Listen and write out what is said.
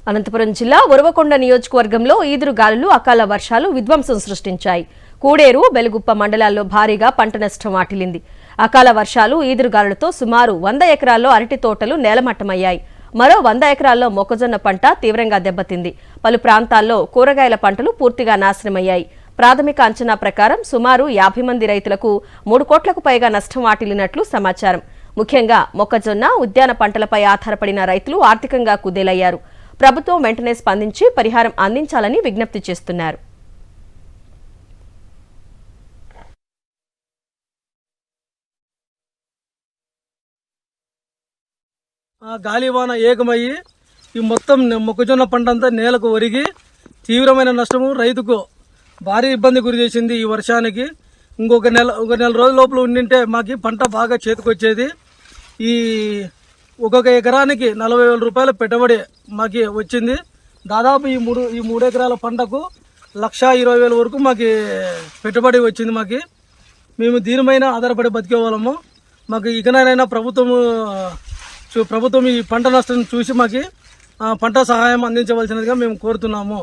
అనంతపురం జిల్లా ఉరవకొండ నియోజకవర్గంలో ఈదురుగాలులు అకాల వర్షాలు విధ్వంసం సృష్టించాయి. కూడేరు, బెలుగుప్ప మండలాల్లో భారీగా పంట నష్టం వాటిల్లింది. అకాల వర్షాలు, ఈదురుగాలులతో సుమారు 100 ఎకరాల్లో అరటి తోటలు నేలమట్టమయ్యాయి. మరో 100 ఎకరాల్లో మొక్కజొన్న పంట తీవ్రంగా దెబ్బతింది. పలు ప్రాంతాల్లో కూరగాయల పంటలు పూర్తిగా నాశనమయ్యాయి. ప్రాథమిక అంచనా ప్రకారం సుమారు 50 మంది రైతులకు 3 కోట్లకు పైగా నష్టం వాటిల్లినట్లు సమాచారం. ముఖ్యంగా మొక్కజొన్న, ఉద్యాన పంటలపై ఆధారపడిన రైతులు ఆర్థికంగా కుదేలయ్యారు. ప్రభుత్వం వెంటనే స్పందించి పరిహారం అందించాలని విజ్ఞప్తి చేస్తున్నారు. గాలివాన ఏకమయ్యి ఈ మొత్తం మొక్కజొన్న పంట అంతా నేలకు ఒరిగి తీవ్రమైన నష్టము రైతుకు భారీ ఇబ్బంది గురి చేసింది. ఈ వర్షానికి ఇంకొక నెల రోజుల లోపల ఉండింటే మాకు పంట బాగా చేతికొచ్చేది. ఈ ఒక్కొక్క ఎకరానికి 40,000 రూపాయల పెట్టుబడి మాకు వచ్చింది. దాదాపు ఈ మూడు ఎకరాల పంటకు 1,20,000 వరకు మాకు పెట్టుబడి వచ్చింది. మేము దీనిపైన ఆధారపడి బతికే వాళ్ళము. మాకు ఇకనైనా ప్రభుత్వం ఈ పంట నష్టం చూసి మాకు పంట సహాయం అందించవలసినదిగా మేము కోరుతున్నాము.